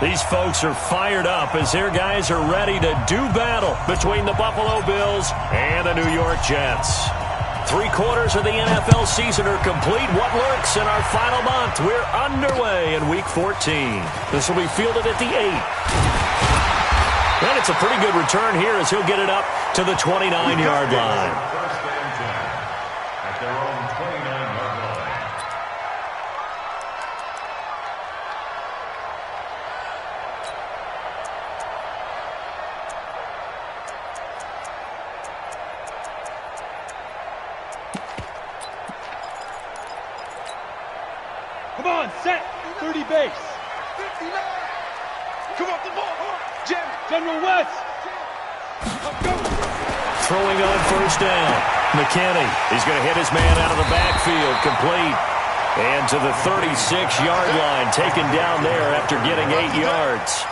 These folks are fired up as their guys are ready to do battle between the Buffalo Bills and the New York Jets. 3/4 of the NFL season are complete. What lurks in our final month? We're underway in Week 14. This will be fielded at the 8. And it's a pretty good return here as he'll get it up to the 29-yard line. Come on, set, 30 base. 59. Come on, the ball. General West. Throwing on first down. McKinney. He's going to hit his man out of the backfield. Complete. And to the 36-yard line. Taken down there after getting 8 yards.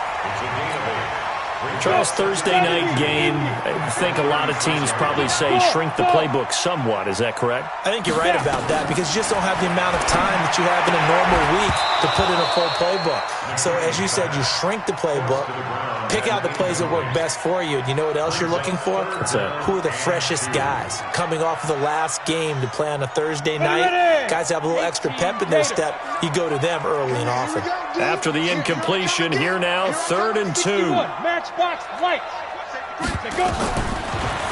Charles, Thursday night game, I think a lot of teams probably say shrink the playbook somewhat. Is that correct? I think you're right about that because you just don't have the amount of time that you have in a normal week to put in a full playbook. So as you said, you shrink the playbook, pick out the plays that work best for you. And you know what else you're looking for? What's that? Who are the freshest guys coming off of the last game to play on a Thursday night? Guys have a little extra pep in their step. You go to them early and often. After the incompletion, here now, 3rd and 2. Matchbox lights.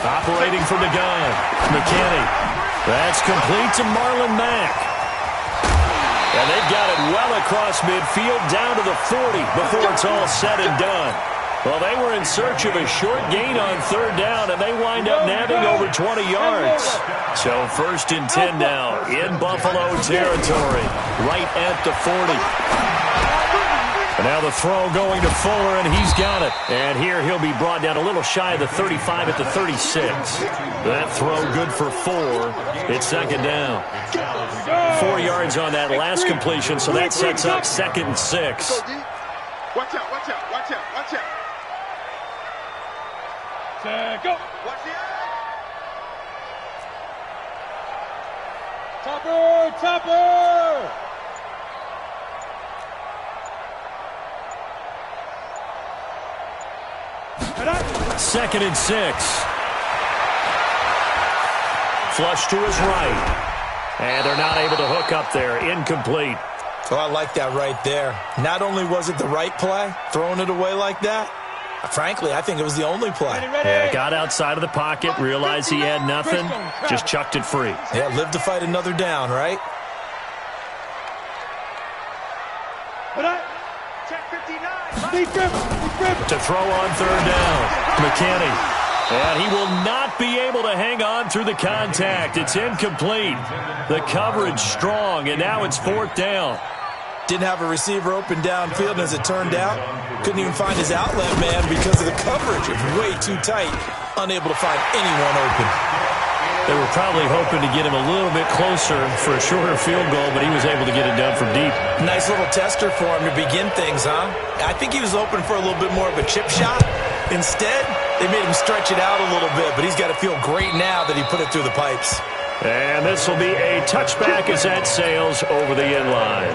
Operating from the gun. McKinney. That's complete to Marlon Mack. And they've got it well across midfield down to the 40 before it's all said and done. Well, they were in search of a short gain on 3rd down, and they wind up nabbing over 20 yards. So 1st and 10 now in Buffalo territory, right at the 40. And now the throw going to Fuller, and he's got it. And here he'll be brought down a little shy of the 35 at the 36. That throw good for 4. It's 2nd down. 4 yards on that last completion, so that sets up 2nd and 6. Watch out, watch out, watch out, watch out. Go. Watch the eye. Topper. 2nd and 6. Flush to his right. And they're not able to hook up there. Incomplete. Oh, I like that right there. Not only was it the right play, throwing it away like that, frankly, I think it was the only play. Yeah, got outside of the pocket, realized he had nothing, just chucked it free. Yeah, live to fight another down, right? To throw on 3rd down, McKinney. And he will not be able to hang on through the contact. It's incomplete. The coverage strong, and now it's 4th down. Didn't have a receiver open downfield, and as it turned out, couldn't even find his outlet man because of the coverage. It was way too tight, unable to find anyone open. They were probably hoping to get him a little bit closer for a shorter field goal, but he was able to get it done from deep. Nice little tester for him to begin things, huh? I think he was open for a little bit more of a chip shot. Instead, they made him stretch it out a little bit, but he's got to feel great now that he put it through the pipes. And this will be a touchback as that sails over the end line.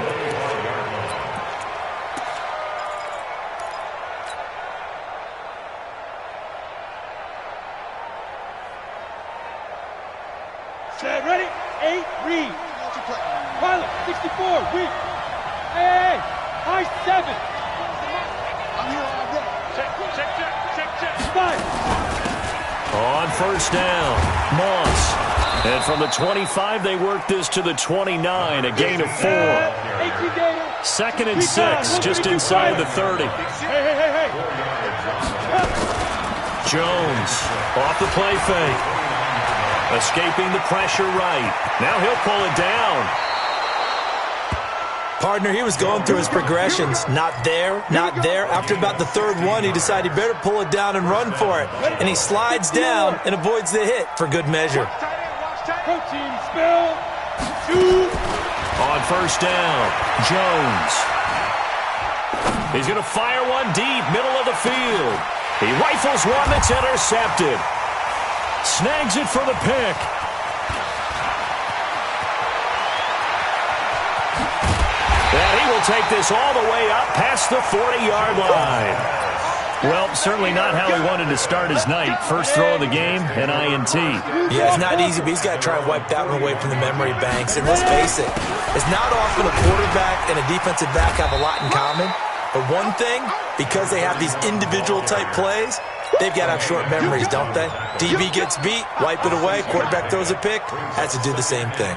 Ready? 8, read. Pilot, 64, read. Hey, high 7. I'm here all day. Check. 5. On 1st down, Moss. And from the 25, they work this to the 29, a gain of 4. 2nd and 6, just inside of the 30. Hey. Jones, off the play fake. Escaping the pressure right. Now he'll pull it down. Partner, he was going through his progressions. Not there. After about the 3rd one, he decided he better pull it down and run for it. And he slides down and avoids the hit for good measure. Protein spill. 2. On 1st down, Jones. He's going to fire one deep, middle of the field. He rifles one that's intercepted. Snags it for the pick. And he he will take this all the way up past the 40-yard line. Well, certainly not how he wanted to start his night. First throw of the game, an INT. Yeah, it's not easy, but he's got to try and wipe that one away from the memory banks. And let's face it, it's not often a quarterback and a defensive back have a lot in common. But one thing, because they have these individual type plays, they've got to have short memories, don't they? DB gets beat, wipe it away, quarterback throws a pick, has to do the same thing.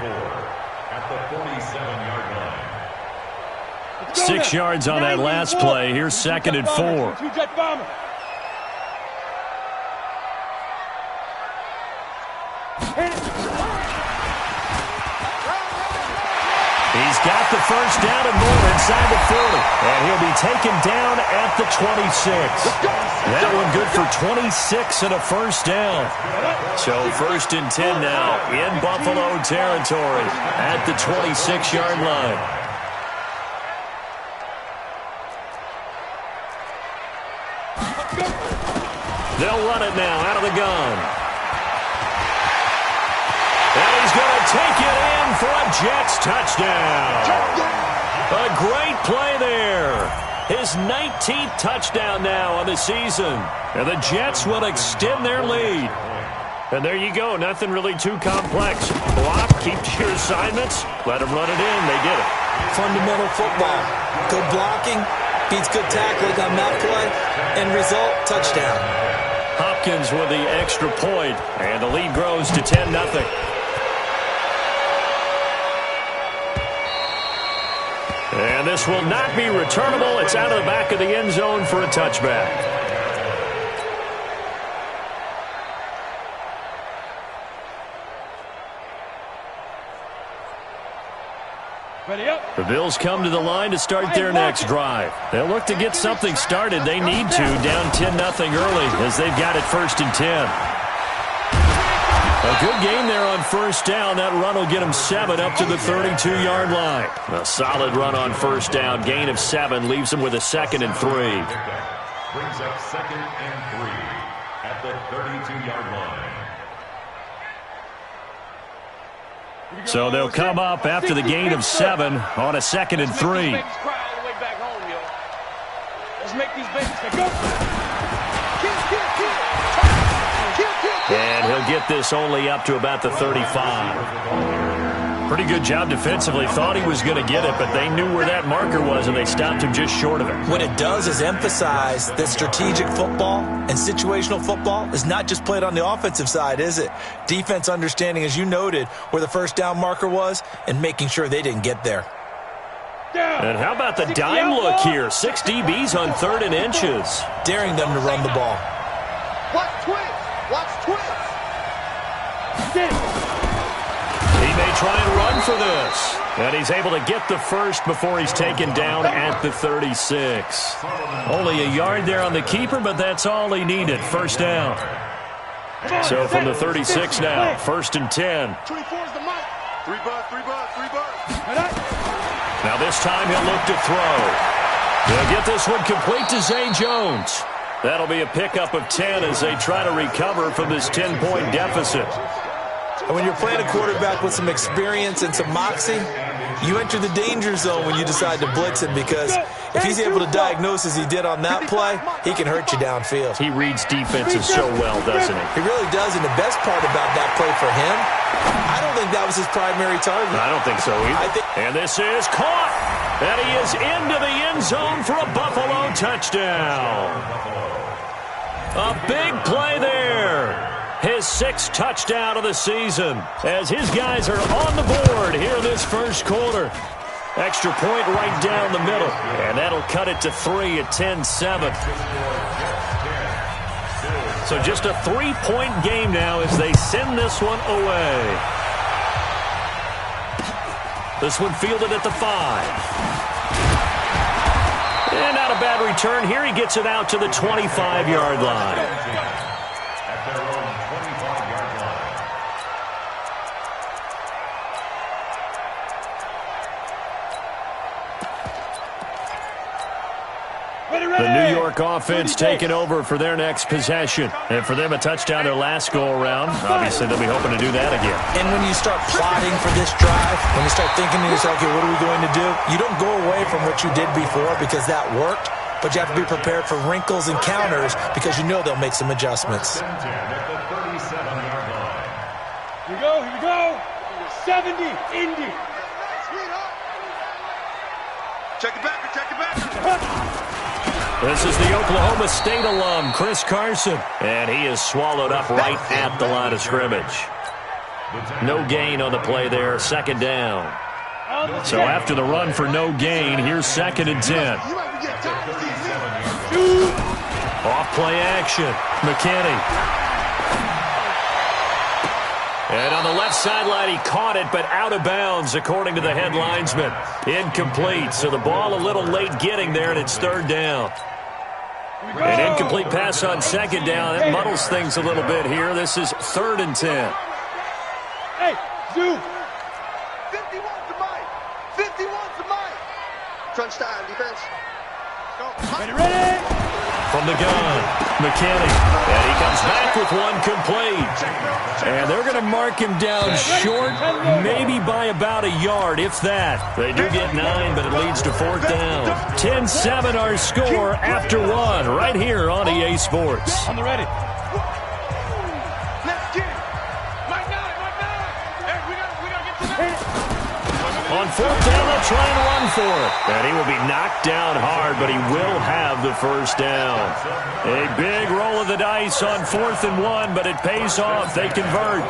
At the 47-yard line. 6 yards on that last play. Here's 2nd and 4. He's got the first down and more inside the 40. And he'll be taken down at the 26. That one good for 26 and a first down. So 1st and 10 now in Buffalo territory at the 26-yard line. They'll run it now out of the gun. And he's going to take it in for a Jets touchdown. A great play there. His 19th touchdown now on the season. And the Jets will extend their lead. And there you go. Nothing really too complex. Block, keep to your assignments, let them run it in. They did it. Fundamental football. Good blocking beats good tackling on that play. End result, touchdown. Hopkins with the extra point, and the lead grows to 10-0. And this will not be returnable. It's out of the back of the end zone for a touchback. The Bills come to the line to start their next drive. They'll look to get something started. They need to, down 10-0 early as they've got it 1st and 10. A good game there on first down. That run will get him 7 up to the 32-yard line. A solid run on first down. Gain of 7 leaves him with a 2nd and 3. Brings up 2nd and 3 at the 32-yard line. So they'll come up after the gain of 7 on a 2nd and 3. Let's make these babies go. And he'll get this only up to about the 35. Pretty good job defensively. Thought he was going to get it, but they knew where that marker was, and they stopped him just short of it. What it does is emphasize that strategic football and situational football is not just played on the offensive side, is it? Defense understanding, as you noted, where the first down marker was and making sure they didn't get there. And how about the dime look here? 6 DBs on 3rd and inches. Daring them to run the ball. Watch twins. Watch twins. He may try and run for this. And he's able to get the first before he's taken down at the 36. Only a yard there on the keeper, but that's all he needed. First down. So from the 36 now, 1st and 10. 24 is the mic. 3 bucks, 3 bucks, 3 bucks. Now this time he'll look to throw. He'll get this one complete to Zay Jones. That'll be a pickup of 10 as they try to recover from this 10-point deficit. And when you're playing a quarterback with some experience and some moxie, you enter the danger zone when you decide to blitz him, because if he's able to diagnose as he did on that play, he can hurt you downfield. He reads defenses so well, doesn't he? He really does, and the best part about that play for him, I don't think that was his primary target. I don't think so either. And this is caught. And he is into the end zone for a Buffalo touchdown. A big play there. His 6th touchdown of the season as his guys are on the board here in this first quarter. Extra point right down the middle. And that'll cut it to 3 at 10-7. So just a 3-point game now as they send this one away. This one fielded at the 5. And not a bad return here. He gets it out to the 25-yard line. At their own 25-yard line. The New York offense taking over for their next possession. And for them, a touchdown their last go-around. Obviously, they'll be hoping to do that again. And when you start plotting for this drive, when you start thinking to yourself, okay, what are we going to do? You don't go away from what you did before because that worked, but you have to be prepared for wrinkles and counters because you know they'll make some adjustments. Here we go, here we go. 70, Indy. Check it back, check it back. This is the Oklahoma State alum, Chris Carson. And he is swallowed up right at the line of scrimmage. No gain on the play there, second down. So after the run for no gain, here's 2nd and 10. Off play action, McKinney. And on the left sideline, he caught it, but out of bounds, according to the head linesman. Incomplete, so the ball a little late getting there, and it's 3rd down. An incomplete pass on 2nd down. That muddles things a little bit here. This is 3rd and 10. Hey, Zoo. 51's the mic. 51's the mic. Crunch time, defense. Go. Ready? From the gun, McKinney. And he comes back with one complete. And they're going to mark him down short, maybe by about a yard, if that. They do get 9, but it leads to 4th down. 10-7 our score after 1, right here on EA Sports. On the ready. Let's get it. Mike 9. Hey, we gotta get to that. On 4th down, they'll try and run for it. And he will be knocked down hard, but he will have the 1st down. A big roll of the dice on 4th and 1, but it pays off. They convert.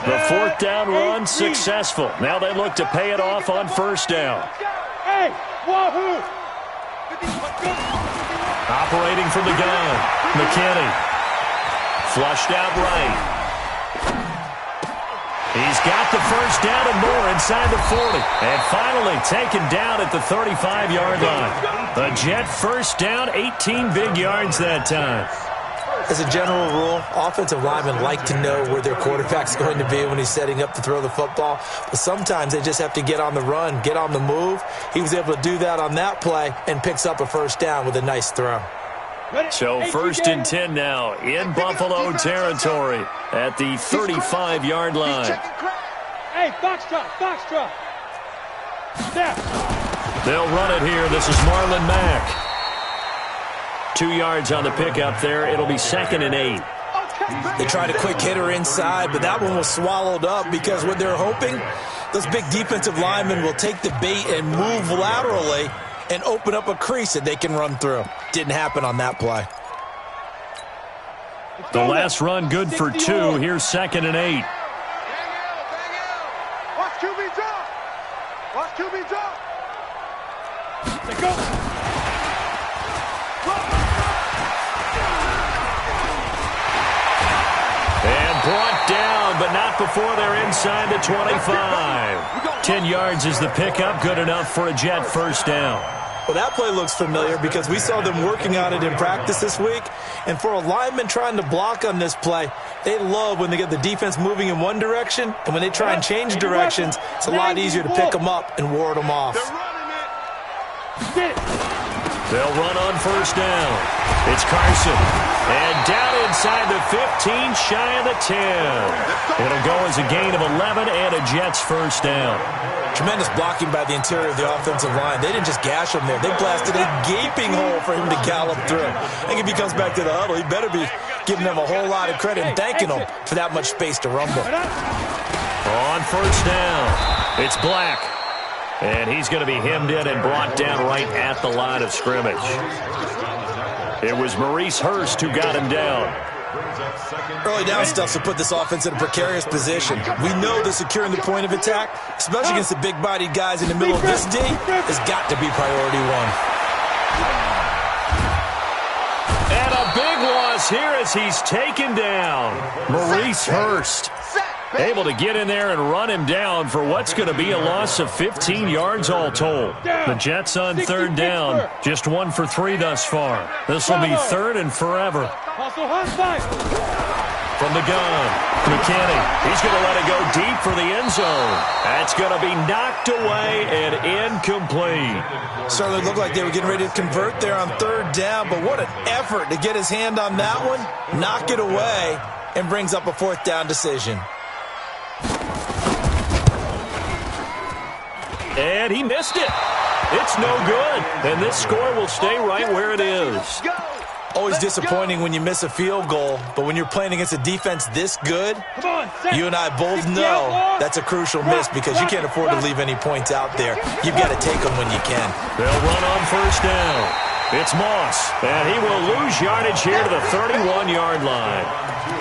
The 4th down run successful. Now they look to pay it off on 1st down. Hey, wahoo! Operating from the gun, McKinney. Flushed out right. He's got the 1st down and more inside the 40. And finally taken down at the 35-yard line. A Jet 1st down, 18 big yards that time. As a general rule, offensive linemen like to know where their quarterback's going to be when he's setting up to throw the football. But sometimes they just have to get on the run, get on the move. He was able to do that on that play and picks up a 1st down with a nice throw. So 1st and 10 now in Buffalo territory at the 35-yard line. Hey, Foxtrot. Step. They'll run it here. This is Marlon Mack. 2 yards on the pickup there. It'll be 2nd and 8. They tried a quick hitter inside, but that one was swallowed up because what they're hoping, those big defensive linemen will take the bait and move laterally and open up a crease that they can run through. Didn't happen on that play. The last run good for 2. Here's 2nd and 8. Watch QB drop. Watch QB drop. Let's go. And brought down, but not before they're inside the 25. 10 yards is the pickup. Good enough for a Jet 1st down. Well, that play looks familiar because we saw them working on it in practice this week. And for a lineman trying to block on this play, they love when they get the defense moving in one direction. And when they try and change directions, it's a lot easier to pick them up and ward them off. They're running it. They'll run on 1st down. It's Carson. And down inside the 15, shy of the 10. It'll go as a gain of 11 and a Jets 1st down. Tremendous blocking by the interior of the offensive line. They didn't just gash him there. They blasted a gaping hole for him to gallop through. I think if he comes back to the huddle, he better be giving them a whole lot of credit and thanking them for that much space to rumble. On 1st down, it's Black. And he's going to be hemmed in and brought down right at the line of scrimmage. It was Maurice Hurst who got him down. Early down stuff to put this offense in a precarious position. We know that securing the point of attack, especially against the big-bodied guys in the middle of this D, has got to be priority 1. And a big loss here as he's taken down. Maurice Hurst able to get in there and run him down for what's going to be a loss of 15 yards all told. The Jets on 3rd down, just 1 for 3 thus far. This will be 3rd and forever. Also hot five. From the gun, McKinney. He's going to let it go deep for the end zone. That's going to be knocked away and incomplete. Certainly looked like they were getting ready to convert there on third down, but what an effort to get his hand on that one, knock it away, and brings up a fourth down decision. And he missed it. It's no good. And this score will stay right where it is. Always disappointing when you miss a field goal, but when you're playing against a defense this good, you and I both know that's a crucial miss because you can't afford to leave any points out there. You've got to take them when you can. They'll run on first down. It's Moss, and he will lose yardage here to the 31-yard line.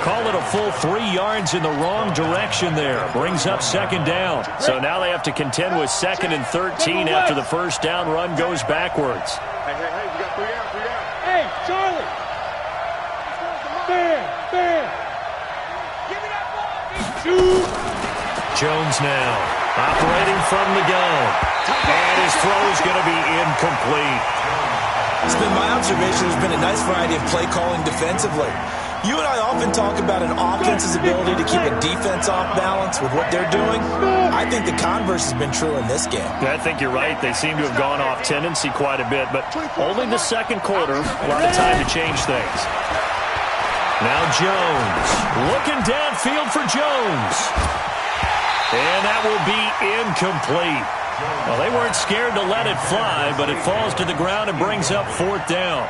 Call it a full 3 yards in the wrong direction there. Brings up second down. So now they have to contend with 2nd and 13 after the first down run goes backwards. Hey, we got 3 out, 3 out. Hey, Charlie. Bam. Give me that ball. Jones now operating from the gun. And his throw is going to be incomplete. It's been my observation there's been a nice variety of play calling defensively. You and I often talk about an offense's ability to keep a defense off balance with what they're doing. I think the converse has been true in this game. I think you're right. They seem to have gone off tendency quite a bit, but only the second quarter, a lot of time to change things. Now Jones, looking downfield for Jones. And that will be incomplete. Well, they weren't scared to let it fly, but it falls to the ground and brings up fourth down.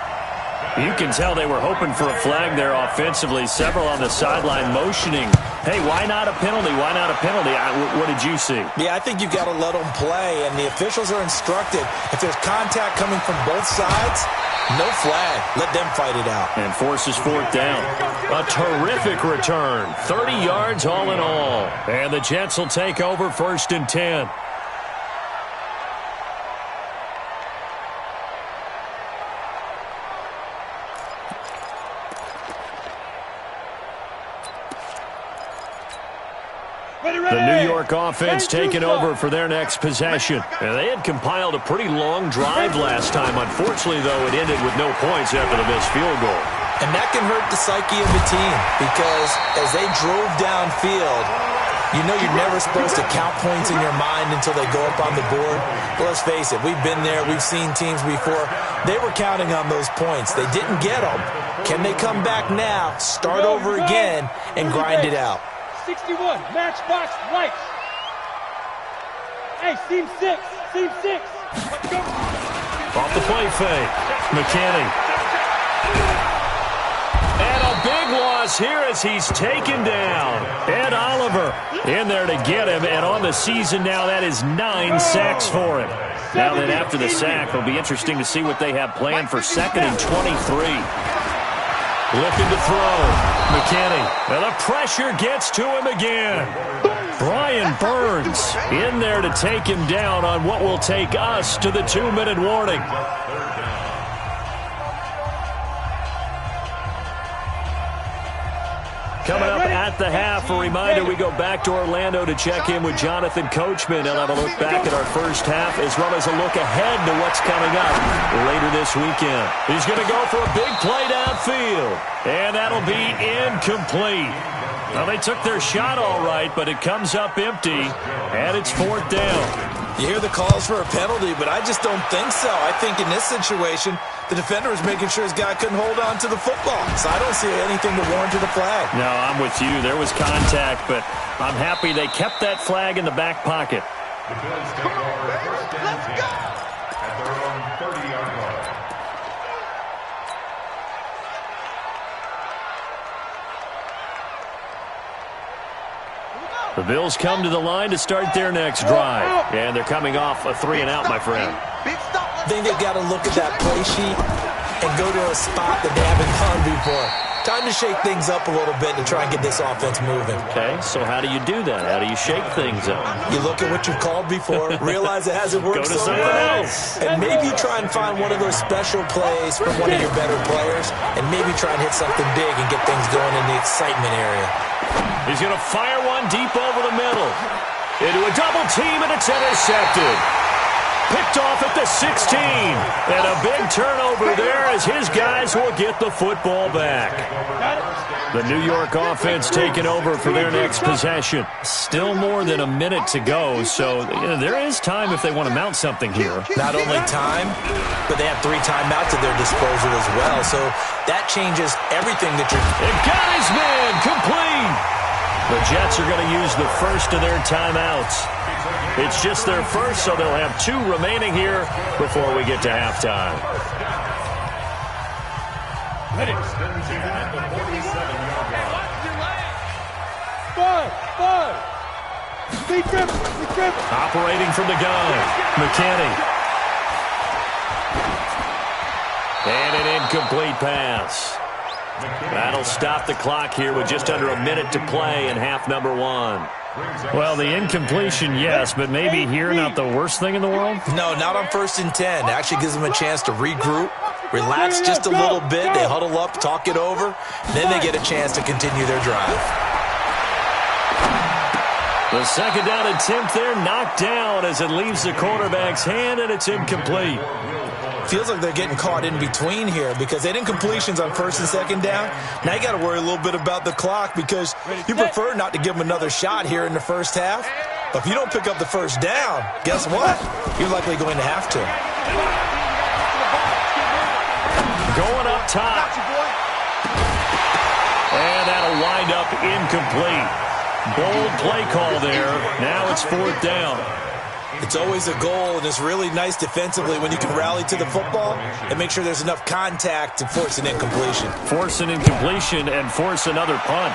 You can tell they were hoping for a flag there offensively. Several on the sideline motioning, hey, why not a penalty? Why not a penalty? What did you see? Yeah, I think you got to let them play, and the officials are instructed. If there's contact coming from both sides, no flag. Let them fight it out. And forces fourth down. A terrific return. 30 yards all in all. And the Jets will take over 1st and 10. The New York offense taking over for their next possession. And they had compiled a pretty long drive last time. Unfortunately, though, it ended with no points after the missed field goal. And that can hurt the psyche of the team because as they drove downfield, you know you're never supposed to count points in your mind until they go up on the board. But let's face it, we've been there. We've seen teams before. They were counting on those points. They didn't get them. Can they come back now, start over again, and grind it out? 61, matchbox lights. Hey, seam 6. Let's go. Off the play fake. McKinney. And a big loss here as he's taken down. Ed Oliver in there to get him. And on the season now, that is 9 sacks for him. Now then after the sack, it'll be interesting to see what they have planned for 2nd and 23. Looking to throw. McKinney. And the pressure gets to him again. Brian Burns in there to take him down on what will take us to the 2-minute warning. Coming up at the half, a reminder, we go back to Orlando to check in with Jonathan Coachman. He'll have a look back at our first half as well as a look ahead to what's coming up later this weekend. He's going to go for a big play downfield, and that'll be incomplete. Well, they took their shot all right, but it comes up empty, and it's fourth down. You hear the calls for a penalty, but I just don't think so. I think in this situation, the defender was making sure his guy couldn't hold on to the football. So I don't see anything to warrant the flag. No, I'm with you. There was contact, but I'm happy they kept that flag in the back pocket. The Bills take over first and 10 at their own 30-yard line. The Bills come to the line to start their next drive. And they're coming off a 3-and-out, my friend. I think they've got to look at that play sheet and go to a spot that they haven't gone before. Time to shake things up a little bit to try and get this offense moving. Okay, so how do you do that? How do you shake things up? You look at what you've called before, realize it hasn't worked Go to so something well, else. and maybe try and find one of those special plays from one of your better players, and maybe try and hit something big and get things going in the excitement area. He's going to fire one deep over the middle. Into a double team, and it's intercepted. Picked off at the 16. And a big turnover there as his guys will get the football back. The New York offense taking over for their next possession. Still more than a minute to go, so there is time if they want to mount something here. Not only time, but they have 3 timeouts at their disposal as well, so that changes everything that you're... It got his man complete. The Jets are going to use the first of their timeouts. It's just their first, so they'll have 2 remaining here before we get to halftime. Ready. At the 47-yard line. 5. Speed grip. Operating from the gun, McKinney. And an incomplete pass. That'll stop the clock here with just under a minute to play in half number 1. Well, the incompletion, yes, but maybe here not the worst thing in the world? No, not on 1st and 10. It actually gives them a chance to regroup, relax just a little bit. They huddle up, talk it over. Then they get a chance to continue their drive. The second down attempt there knocked down as it leaves the quarterback's hand, and it's incomplete. Feels like they're getting caught in between here because they didn't completions on 1st and 2nd down. Now you got to worry a little bit about the clock because you prefer not to give them another shot here in the first half. But if you don't pick up the first down, guess what? You're likely going to have to. Going up top. And that'll wind up incomplete. Bold play call there. Now it's 4th down. It's always a goal, and it's really nice defensively when you can rally to the football and make sure there's enough contact to force an incompletion. Force an incompletion and force another punt.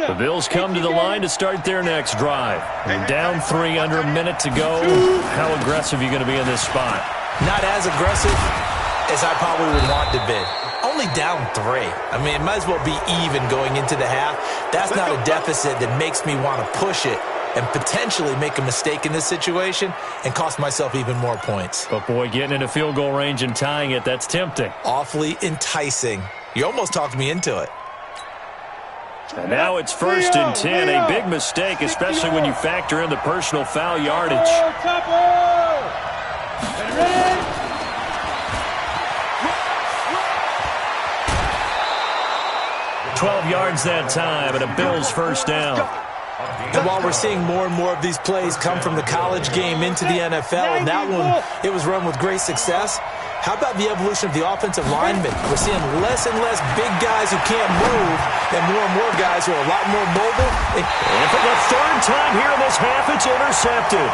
The Bills come to the line to start their next drive. They're down 3 under a minute to go. How aggressive are you going to be in this spot? Not as aggressive as I probably would want to be. Only down 3. I mean, it might as well be even going into the half. That's not a deficit that makes me want to push it and potentially make a mistake in this situation and cost myself even more points. But, boy, getting into field goal range and tying it, that's tempting. Awfully enticing. You almost talked me into it. And now it's 1st and 10. A big mistake, especially when you factor in the personal foul yardage. 12 yards that time, and a Bills first down. And while we're seeing more and more of these plays come from the college game into the NFL, and that one, it was run with great success. How about the evolution of the offensive linemen? We're seeing less and less big guys who can't move and more guys who are a lot more mobile. And for the 3rd time here in this half, it's intercepted.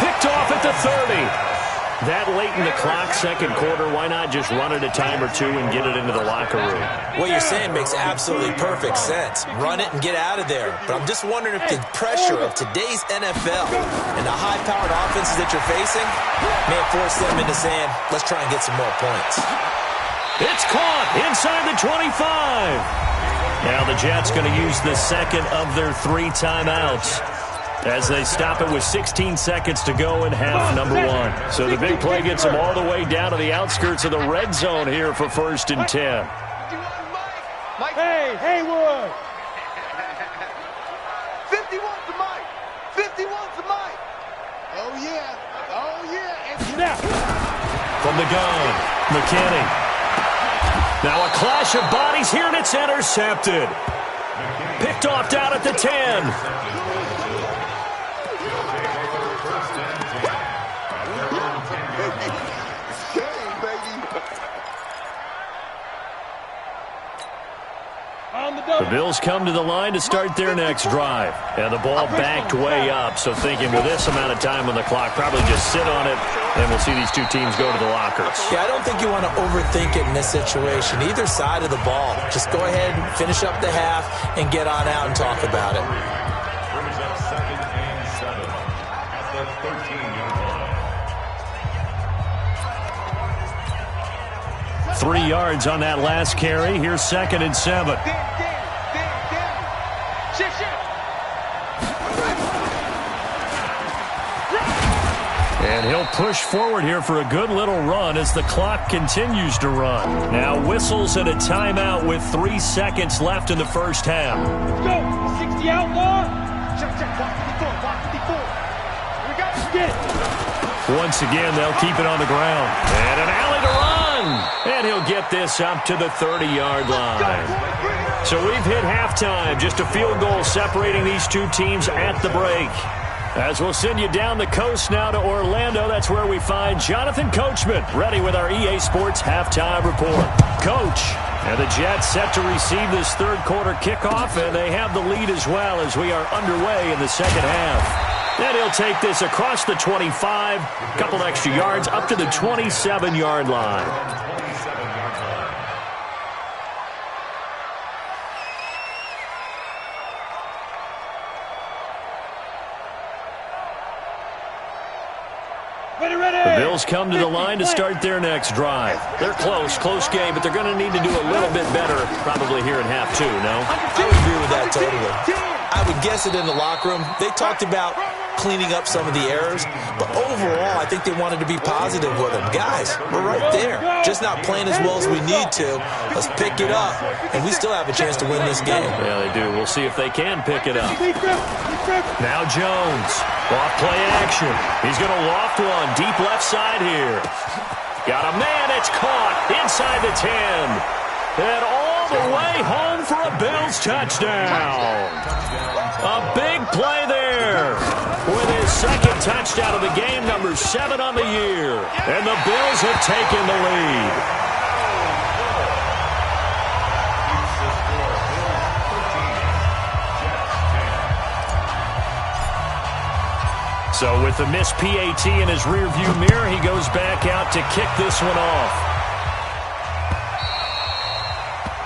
Picked off at the 30. That late in the clock, 2nd quarter, why not just run it a time or 2 and get it into the locker room? What you're saying makes absolutely perfect sense. Run it and get out of there. But I'm just wondering if the pressure of today's NFL and the high-powered offenses that you're facing may force them into saying, let's try and get some more points. It's caught inside the 25. Now the Jets going to use the second of their 3 timeouts as they stop it with 16 seconds to go in half number 1. So the big play gets them all the way down to the outskirts of the red zone here for 1st and 10. Hey, Haywood! 51's the Mike! 51's the Mike! Oh, yeah. And Snap! From the gun, McKinney. Now a clash of bodies here, and it's intercepted. Picked off down at the 10. The Bills come to the line to start their next drive. And the ball backed way up, so thinking with this amount of time on the clock, probably just sit on it, and we'll see these 2 teams go to the lockers. Yeah, I don't think you want to overthink it in this situation. Either side of the ball. Just go ahead and finish up the half and get on out and talk about it. Brings up 2nd and 7 at the 13-yard line. 3 yards on that last carry. Here's 2nd and 7. And he'll push forward here for a good little run as the clock continues to run. Now whistles and a timeout with 3 seconds left in the first half. Let's go. 60 outlaw. Check. Block 54. Block 54. We got to get it. Once again, they'll keep it on the ground. And an alley to run. And he'll get this up to the 30-yard line. So we've hit halftime. Just a field goal separating these two teams at the break. As we'll send you down the coast now to Orlando, that's where we find Jonathan Coachman, ready with our EA Sports halftime report. Coach, and the Jets set to receive this third quarter kickoff, and they have the lead as well as we are underway in the second half. And he'll take this across the 25, a couple extra yards, up to the 27-yard line. The Bills come to the line to start their next drive. They're close game, but they're going to need to do a little bit better probably here in half two, no? I would agree with that totally. I would guess it in the locker room. They talked about cleaning up some of the errors, but overall, I think they wanted to be positive with them. Guys, we're right there. Just not playing as well as we need to. Let's pick it up, and we still have a chance to win this game. Yeah, they do. We'll see if they can pick it up. Now Jones, off play action. He's going to loft one deep left side here. Got a man, it's caught inside the 10. And all the way home for a Bills touchdown. A big play there with his second touchdown of the game, number 7 on the year. And the Bills have taken the lead. So with the missed PAT in his rearview mirror, he goes back out to kick this one off.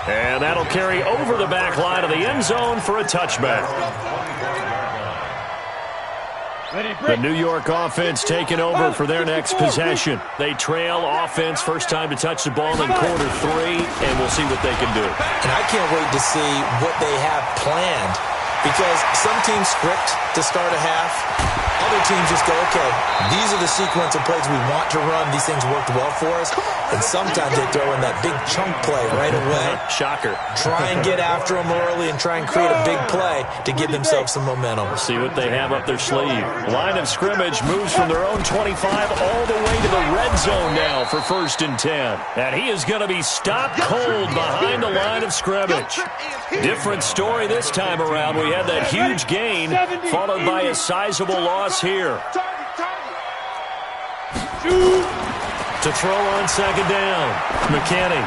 And that'll carry over the back line of the end zone for a touchback. The New York offense taking over for their next possession. They trail offense, first time to touch the ball in quarter 3, and we'll see what they can do. And I can't wait to see what they have planned, because some teams script to start a half. Other teams just go, okay, these are the sequence of plays we want to run. These things worked well for us. And sometimes they throw in that big chunk play right away. Shocker. Try and get after them early and try and create a big play to give themselves some momentum. We'll see what they have up their sleeve. Line of scrimmage moves from their own 25 all the way to the red zone now for 1st and 10. And he is going to be stopped cold behind the line of scrimmage. Different story this time around. We had that huge gain followed by a sizable loss here. To throw on second down. McKinney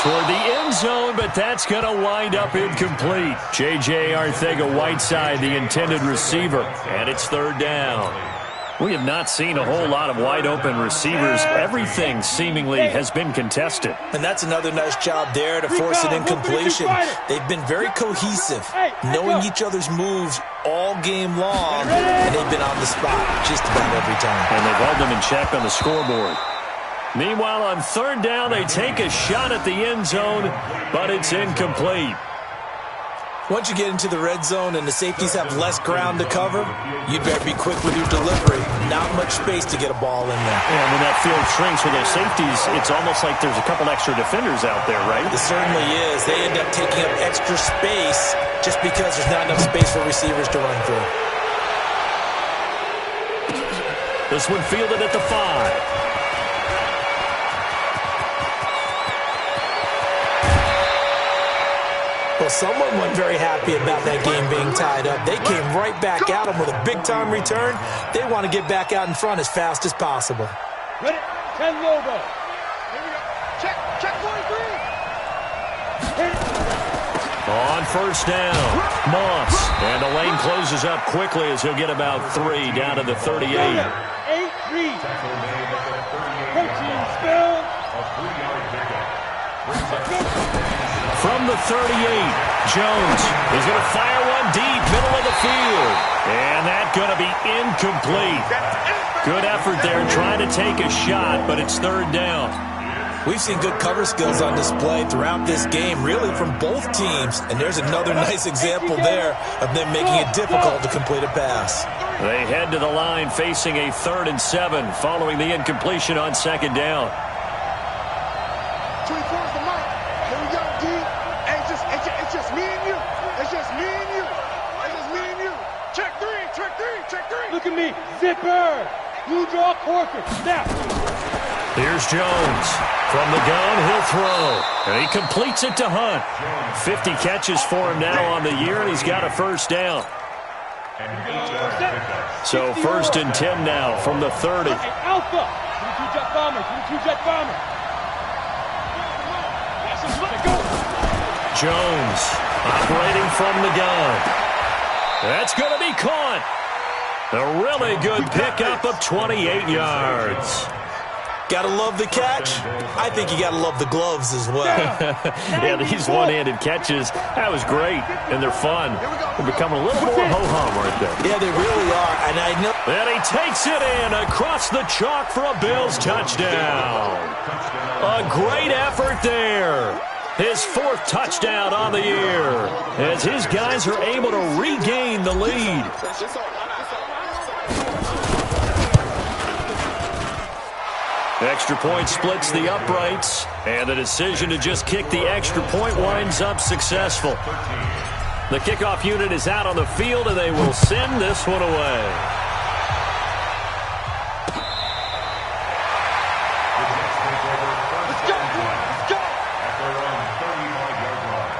toward the end zone, but that's going to wind up incomplete. J.J. Arcega-Whiteside, the intended receiver, and it's 3rd down. We have not seen a whole lot of wide-open receivers. Everything seemingly has been contested. And that's another nice job there to force an incompletion. They've been very cohesive, knowing each other's moves all game long, and they've been on the spot just about every time. And they've held them in check on the scoreboard. Meanwhile, on 3rd down, they take a shot at the end zone, but it's incomplete. Once you get into the red zone and the safeties have less ground to cover, you'd better be quick with your delivery. Not much space to get a ball in there. And when that field shrinks with those safeties, it's almost like there's a couple extra defenders out there, right? It certainly is. They end up taking up extra space just because there's not enough space for receivers to run through. This one fielded at the 5. Well, someone wasn't very happy about that game being tied up. They came right back at them with a big-time return. They want to get back out in front as fast as possible. Ready? 10 Lobo. Here we go. Check 43. On 1st down, Moss. And the lane closes up quickly as he'll get about 3 down to the 38. 8-3. Protein spill. From the 38, Jones is going to fire one deep, middle of the field. And that's going to be incomplete. Good effort there trying to take a shot, but it's 3rd down. We've seen good cover skills on display throughout this game, really from both teams. And there's another nice example there of them making it difficult to complete a pass. They head to the line facing a 3rd and 7 following the incompletion on 2nd down. 24 is the mic. Here we go, D. Hey, it's just me and you. It's just me and you. It's just me and you. Check 3, check 3, check 3. Look at me. Zipper. You draw corker. Snap. Here's Jones. From the gun, he'll throw. And he completes it to Hunt. 50 catches for him now on the year, and he's got a 1st down. So 1st and 10 now from the 30. Hey, Alpha. 22 jet bomber. 22 jet bomber. Jones operating from the gun. That's going to be caught. A really good pickup of 28 yards. Gotta love the catch. I think you gotta love the gloves as well. Yeah, these one-handed catches, that was great, and they're fun. They're becoming a little more ho-hum right there. Yeah, they really are, and I know. And he takes it in across the chalk for a Bills touchdown. A great effort there. His 4th touchdown on the year as his guys are able to regain the lead. Extra point splits the uprights, and the decision to just kick the extra point winds up successful. The kickoff unit is out on the field, and they will send this one away. Let's go. Let's go. At their own 35-yard line.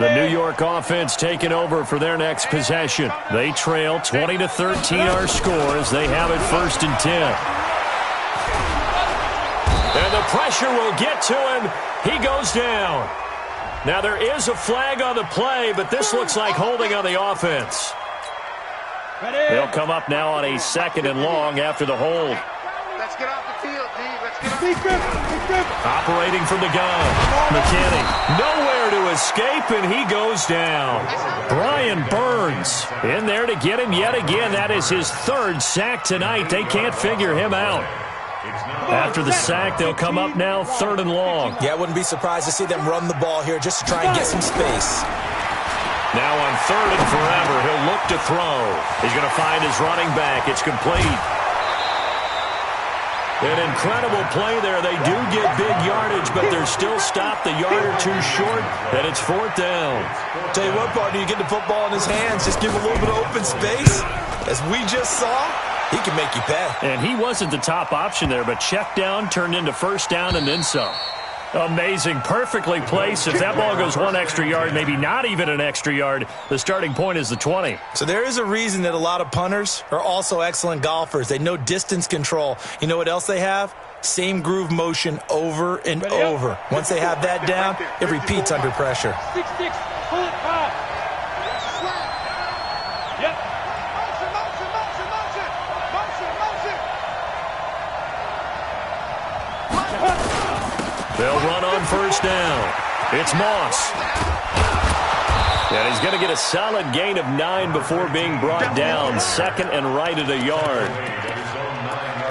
The New York offense taking over for their next possession. They trail 20-13 our score as they have it 1st and 10. And the pressure will get to him. He goes down. Now there is a flag on the play, but this looks like holding on the offense. They'll come up now on a 2nd and long after the hold. Let's get off the field, D. Let's get off. Operating from the gun. McKinney nowhere to escape, and he goes down. Brian Burns in there to get him yet again. That is his 3rd sack tonight. They can't figure him out. After the sack, they'll come up now 3rd and long. Yeah, I wouldn't be surprised to see them run the ball here just to try and get some space. Now on 3rd and forever, he'll look to throw. He's going to find his running back. It's complete. An incredible play there. They do get big yardage, but they're still stopped a yard or 2 short, and it's 4th down. Tell you what, partner, you get the football in his hands, just give him a little bit of open space. As we just saw, he can make you pay. And he wasn't the top option there, but check down turned into 1st down and then some. Amazing, perfectly placed. If that ball goes 1 extra yard, maybe not even an extra yard, the starting point is the 20. So there is a reason that a lot of punters are also excellent golfers. They know distance control. You know what else they have? Same groove motion over and over. Once they have that down, it repeats under pressure. 6-6, pull it high. Yep. They'll run on 1st down. It's Moss. And he's going to get a solid gain of 9 before being brought down. 2nd and right at a yard.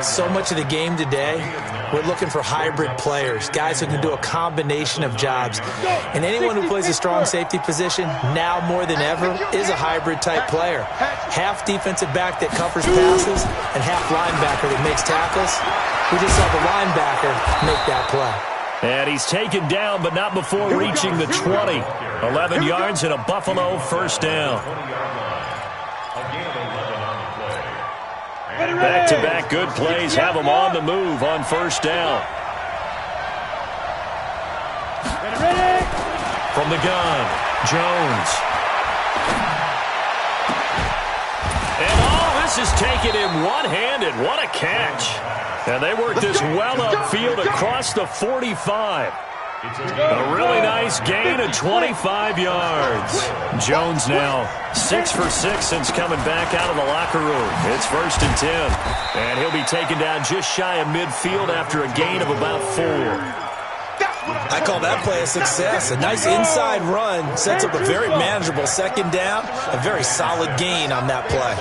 So much of the game today, we're looking for hybrid players, guys who can do a combination of jobs. And anyone who plays a strong safety position, now more than ever, is a hybrid-type player. Half defensive back that covers passes and half linebacker that makes tackles. We just saw the linebacker make that play. And he's taken down, but not before reaching the 20. 11 yards and a Buffalo 1st down. Back-to-back good plays have him on the move on 1st down. From the gun, Jones. And this is taken in one-handed. What a catch. And they work this well upfield across the 45. A really nice gain of 25 yards. Jones now 6 for 6 since coming back out of the locker room. It's 1st and 10. And he'll be taken down just shy of midfield after a gain of about 4. I call that play a success. A nice inside run sets up a very manageable 2nd down. A very solid gain on that play.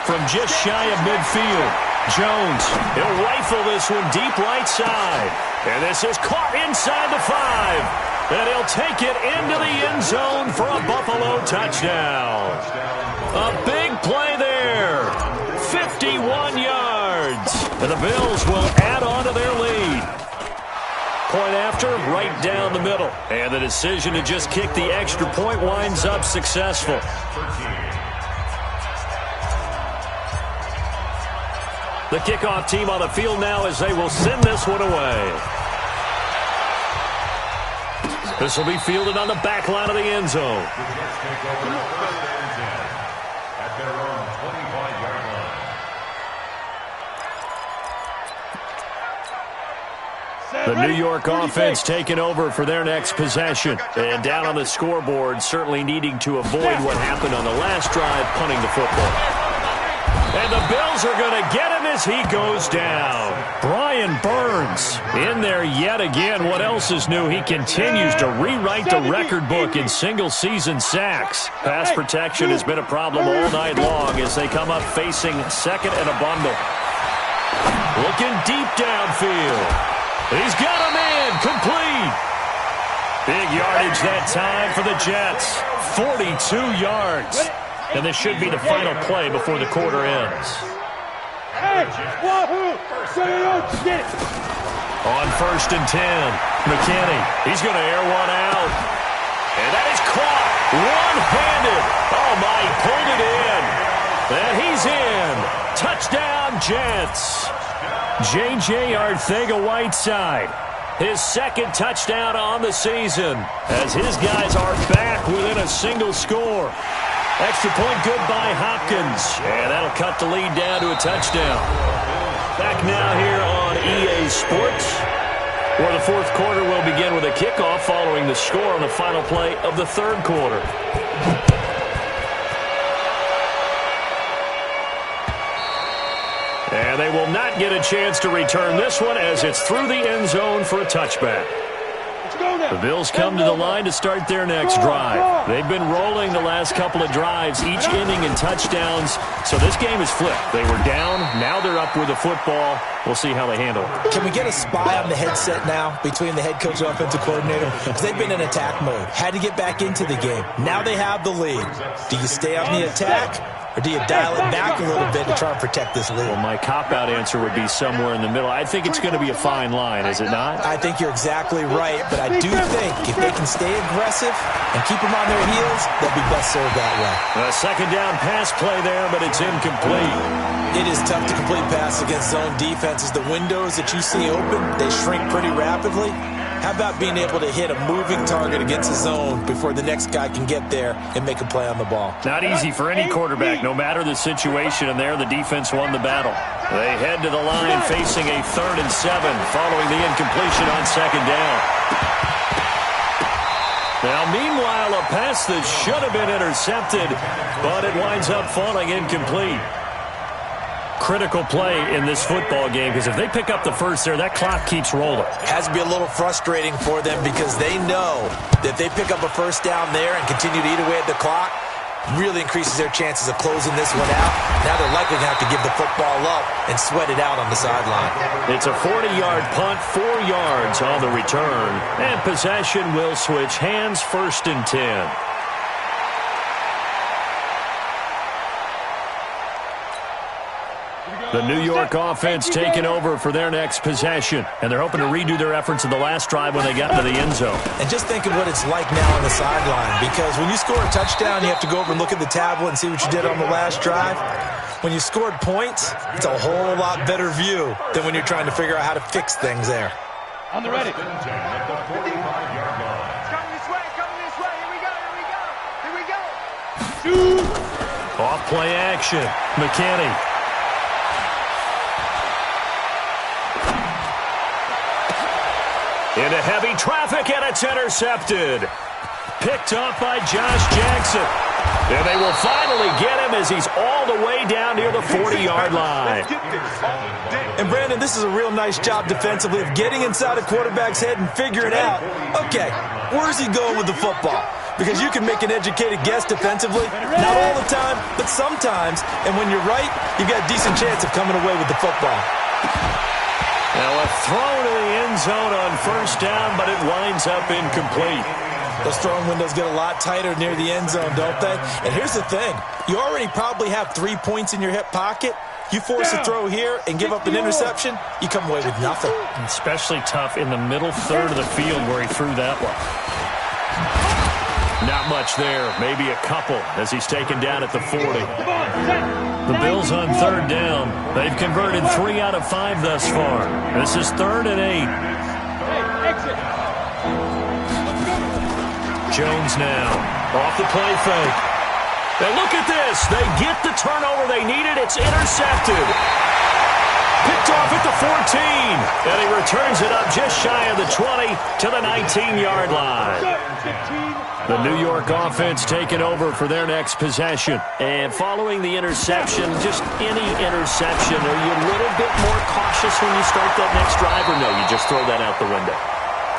from just shy of midfield. Jones, he'll rifle this one deep right side. And this is caught inside the 5. And he'll take it into the end zone for a Buffalo touchdown. A big play there. 51 yards. And the Bills will add on to their lead. Point after, right down the middle. And the decision to just kick the extra point winds up successful. The kickoff team on the field now as they will send this one away. This will be fielded on the back line of the end zone. At their own 25-yard line. The New York offense taking over for their next possession. And down on the scoreboard, certainly needing to avoid what happened on the last drive, punting the football. And the Bills are going to get him as he goes down. Brian Burns in there yet again. What else is new? He continues to rewrite the record book in single-season sacks. Pass protection has been a problem all night long as they come up facing second and a bundle. Looking deep downfield. He's got him in. Complete. Big yardage that time for the Jets. 42 yards. And this should be the final play before the quarter ends. On 1st and 10, McKinney. He's going to air one out. And that is caught. One-handed. Oh, my, he pulled it in. And he's in. Touchdown, Jets. J.J. Arcega-Whiteside. His second touchdown on the season as his guys are back within a single score. Extra point good by Hopkins. And that'll cut the lead down to a touchdown. Back now here on EA Sports, where the fourth quarter will begin with a kickoff following the score on the final play of the third quarter. And they will not get a chance to return this one as it's through the end zone for a touchback. The Bills come to the line to start their next drive. They've been rolling the last couple of drives, each inning in touchdowns. So this game is flipped. They were down. Now they're up with the football. We'll see how they handle it. Can we get a spy on the headset now between the head coach and offensive coordinator? Because they've been in attack mode. Had to get back into the game. Now they have the lead. Do you stay on the attack? Or do you dial it back a little bit to try and protect this lead? Well, my cop-out answer would be somewhere in the middle. I think it's going to be a fine line, is it not? I think you're exactly right, but I do think if they can stay aggressive and keep them on their heels, they'll be best served that way. A second down pass play there, but it's incomplete. It is tough to complete passes against zone defenses. The windows that you see open, they shrink pretty rapidly. How about being able to hit a moving target against a zone before the next guy can get there and make a play on the ball? Not easy for any quarterback, no matter the situation, and there the defense won the battle. They head to the line facing a 3rd and 7 following the incompletion on second down. Now, meanwhile, a pass that should have been intercepted, but it winds up falling incomplete. Critical play in this football game because if they pick up the first there, that clock keeps rolling. Has to be a little frustrating for them because they know that if they pick up a first down there and continue to eat away at the clock, really increases their chances of closing this one out. Now they're likely going to have to give the football up and sweat it out on the sideline. It's a 40-yard punt, 4 yards on the return, and possession will switch hands, 1st and 10. The New York offense taking over for their next possession, and they're hoping to redo their efforts in the last drive when they got into the end zone. And just think of what it's like now on the sideline, because when you score a touchdown, you have to go over and look at the tablet and see what you did on the last drive. When you scored points, it's a whole lot better view than when you're trying to figure out how to fix things there. On the ready. It's coming this way, here we go. Off play action. McKinney. Into heavy traffic, and it's intercepted. Picked up by Josh Jackson. And they will finally get him as he's all the way down near the 40-yard line. And, Brandon, this is a real nice job defensively of getting inside a quarterback's head and figuring out, okay, where's he going with the football? because you can make an educated guess defensively. Not all the time, but sometimes. And when you're right, you've got a decent chance of coming away with the football. Now a throw to the end zone on first down, but it winds up incomplete. Those throwing windows get a lot tighter near the end zone, don't they? And here's the thing. You already probably have 3 points in your hip pocket. You force a throw here and give up an interception, you come away with nothing. Especially tough in the middle third of the field where he threw that one. Not much there, maybe a couple as he's taken down at the 40. The Bills on third down. They've converted 3 out of 5 thus far. This is 3rd and 8. Jones now off the play fake. And look at this. They get the turnover they needed. It's intercepted. Picked off at the 14. And he returns it up just shy of the 20 to the 19-yard line. The New York offense taking over for their next possession. And following the interception, just any interception, are you a little bit more cautious when you start that next drive, or no, you just throw that out the window?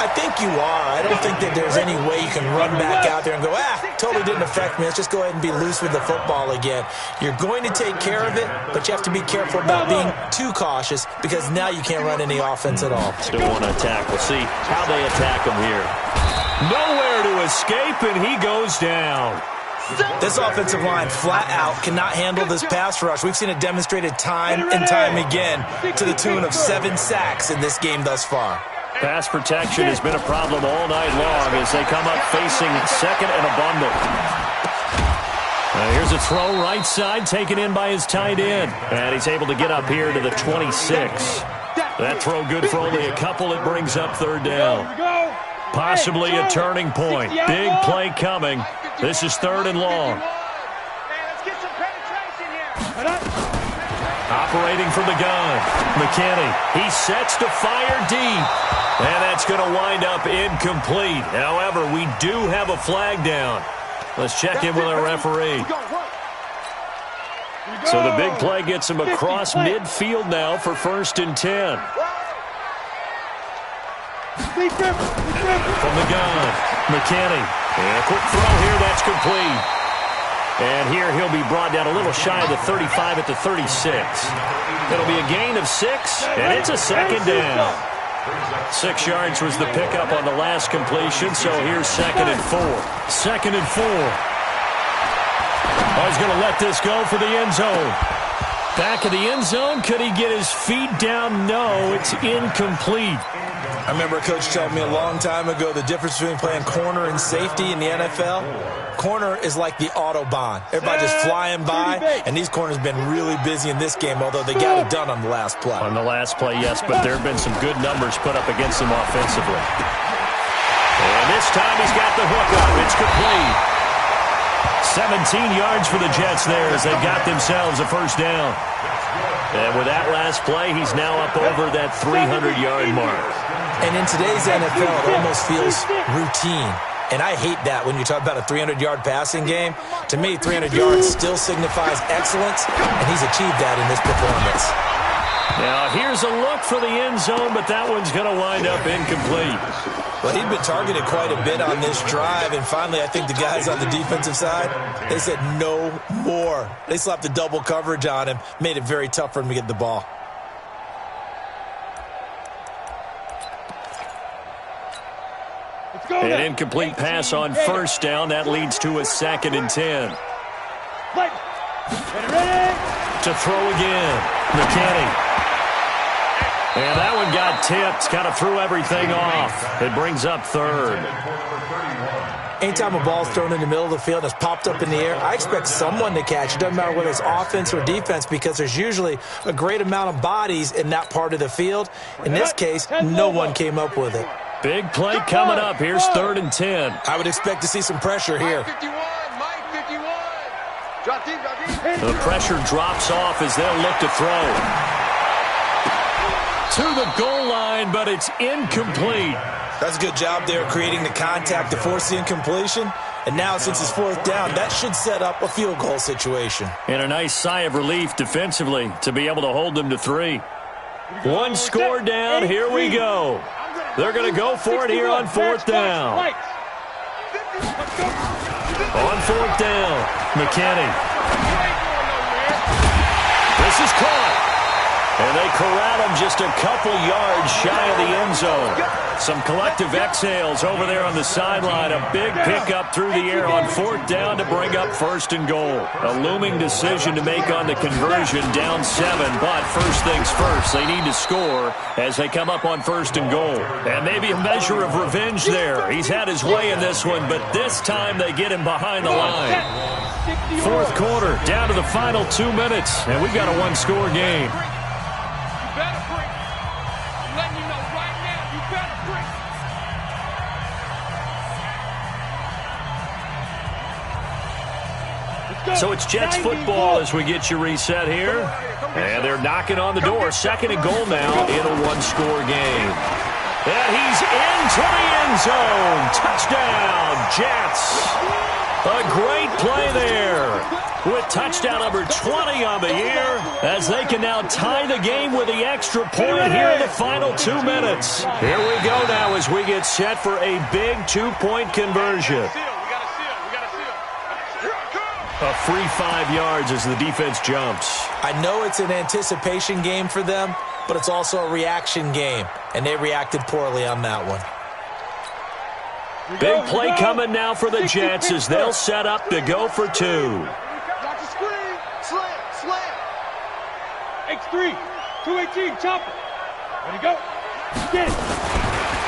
I think you are. I don't think that there's any way you can run back out there and go, totally didn't affect me. Let's just go ahead and be loose with the football again. You're going to take care of it, but you have to be careful about being too cautious because now you can't run any offense at all. Still want to attack. We'll see how they attack him here. Nowhere to escape, and he goes down. This offensive line flat out cannot handle this pass rush. We've seen it demonstrated time and time again to the tune of 7 sacks in this game thus far. Pass protection has been a problem all night long as they come up facing second and a bundle. Here's a throw right side taken in by his tight end. And he's able to get up here to the 26. That throw good for only a couple. It brings up 3rd down. Possibly a turning point. Big play coming. This is 3rd and long. Operating from the gun. McKinney. He sets to fire deep. And that's going to wind up incomplete. However, we do have a flag down. Let's check in with our referee. So the big play gets him across midfield now for 1st and 10. From the gun, McKinney. And a quick throw here, that's complete. And here he'll be brought down a little shy of the 35 at the 36. It'll be a gain of 6, and it's a 2nd down. 6 yards was the pickup on the last completion, so here's 2nd and 4. 2nd and 4. Oh, he's going to let this go for the end zone. Back of the end zone. Could he get his feet down? No, it's incomplete. I remember a coach telling me a long time ago the difference between playing corner and safety in the NFL. Corner is like the Autobahn. Everybody just flying by, and these corners have been really busy in this game, although they got it done on the last play. On the last play, yes, but there have been some good numbers put up against them offensively. And this time he's got the hook up. It's complete. 17 yards for the Jets there as they've got themselves a 1st down. And with that last play, he's now up over that 300-yard mark. And in today's NFL, it almost feels routine. And I hate that when you talk about a 300-yard passing game. To me, 300 yards still signifies excellence, and he's achieved that in this performance. Now, here's a look for the end zone, but that one's going to wind up incomplete. Well, he'd been targeted quite a bit on this drive, and finally I think the guys on the defensive side, they said no more. They slapped the double coverage on him, made it very tough for him to get the ball. An incomplete pass on 1st down. That leads to a 2nd and 10. To throw again. McKinney. And that one got tipped. Kind of threw everything off. It brings up 3rd. Anytime a ball's thrown in the middle of the field and it's popped up in the air, I expect someone to catch it. Doesn't matter whether it's offense or defense because there's usually a great amount of bodies in that part of the field. In this case, no one came up with it. Big play coming up. Here's 3rd and 10. I would expect to see some pressure here. The pressure drops off as they'll look to throw. To the goal line, but it's incomplete. That's a good job there creating the contact to force the incompletion. And now, since it's 4th down, that should set up a field goal situation. And a nice sigh of relief defensively to be able to hold them to 3. 1 score down. Here we go. They're going to go for it here on 4th down. On fourth down, McKinney. This is caught. And they corral him just a couple yards shy of the end zone. Some collective exhales over there on the sideline. A big pickup through the air on fourth down to bring up first and goal. A looming decision to make on the conversion, down 7. But first things first, they need to score as they come up on first and goal. And maybe a measure of revenge there. He's had his way in this one, but this time they get him behind the line. Fourth quarter, down to the final 2 minutes, and we've got a one-score game. So it's Jets football as we get you reset here. And they're knocking on the door. Second and goal now in a one-score game. And he's into the end zone. Touchdown, Jets. A great play there with touchdown number 20 on the year as they can now tie the game with the extra point here in the final 2 minutes. Here we go now as we get set for a big 2-point conversion. A free 5 yards as the defense jumps. I know it's an anticipation game for them, but it's also a reaction game, and they reacted poorly on that one. Big play coming now for the Jets as they'll set up to go for 2. Got the screen. Slam. X3, 218, chopper. Ready, go. Get it.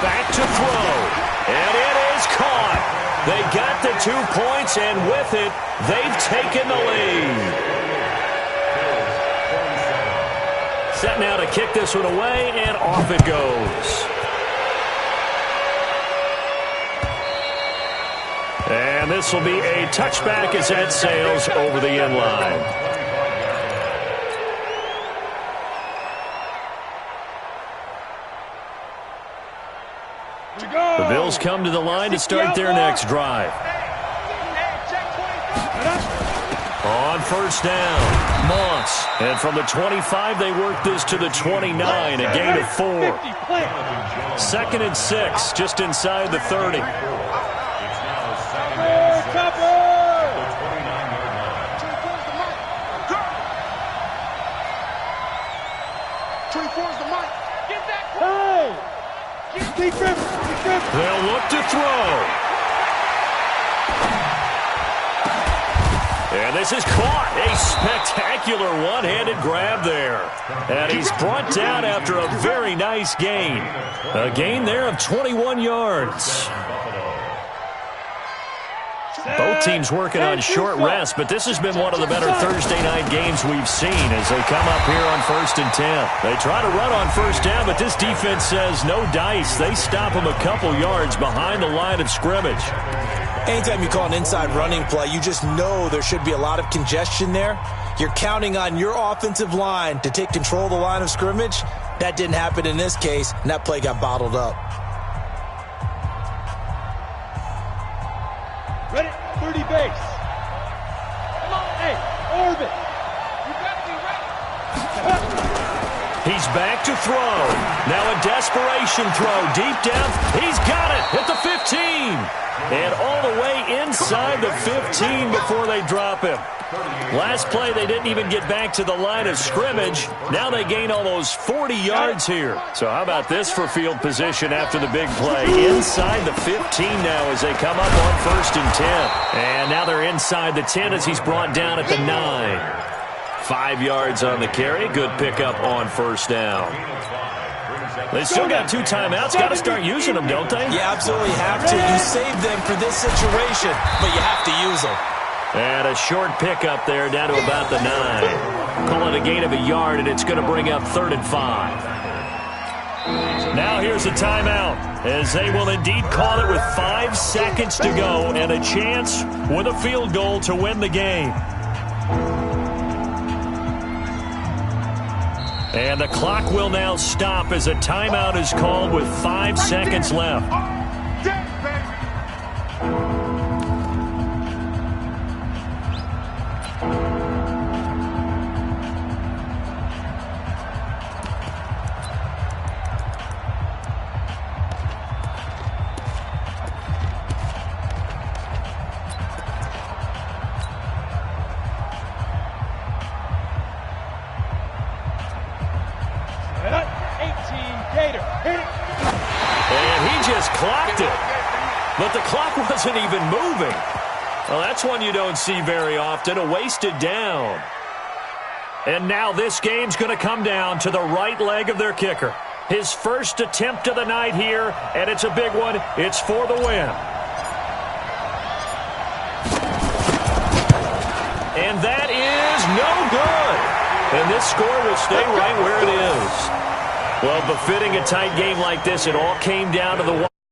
Back to throw. And it is caught. They got the 2 points, and with it, they've taken the lead. Set now to kick this one away, and off it goes. And this will be a touchback as that sails over the end line. The Bills come to the line to start their next drive. On first down, Moss. And from the 25, they work this to the 29, a gain of 4. 2nd and 6, just inside the 30. They'll look to throw. And this is caught. A spectacular one-handed grab there. And he's brought down after a very nice gain. A gain there of 21 yards. Both teams working on short rest, but this has been one of the better Thursday night games we've seen as they come up here on 1st and 10. They try to run on first down, but this defense says no dice. They stop them a couple yards behind the line of scrimmage. Anytime you call an inside running play, you just know there should be a lot of congestion there. You're counting on your offensive line to take control of the line of scrimmage. That didn't happen in this case, and that play got bottled up. Ready? 30 base. Come on, hey, orbit. You gotta be ready. He's back to throw. Now a desperation throw deep down. He's got it at the 15. And all the way inside the 15 before they drop him. Last play, they didn't even get back to the line of scrimmage. Now they gain almost 40 yards here. So how about this for field position after the big play? Inside the 15 now as they come up on 1st and 10. And now they're inside the 10 as he's brought down at the 9. 5 yards on the carry. Good pickup on first down. They still got 2 timeouts. Got to start using them, don't they? You absolutely have to. You save them for this situation, but you have to use them. And a short pickup there down to about the 9. Call it a gain of a yard, and it's going to bring up 3rd and 5. Now here's a timeout, as they will indeed call it with 5 seconds to go and a chance with a field goal to win the game. And the clock will now stop as a timeout is called with 5 seconds left. later. Hit it. And he just clocked it. But the clock wasn't even moving. Well, that's one you don't see very often, a wasted down. And now this game's going to come down to the right leg of their kicker. His first attempt of the night here, and it's a big one. It's for the win. And that is no good. And this score will stay right where it is. Well, befitting a tight game like this, it all came down to the one.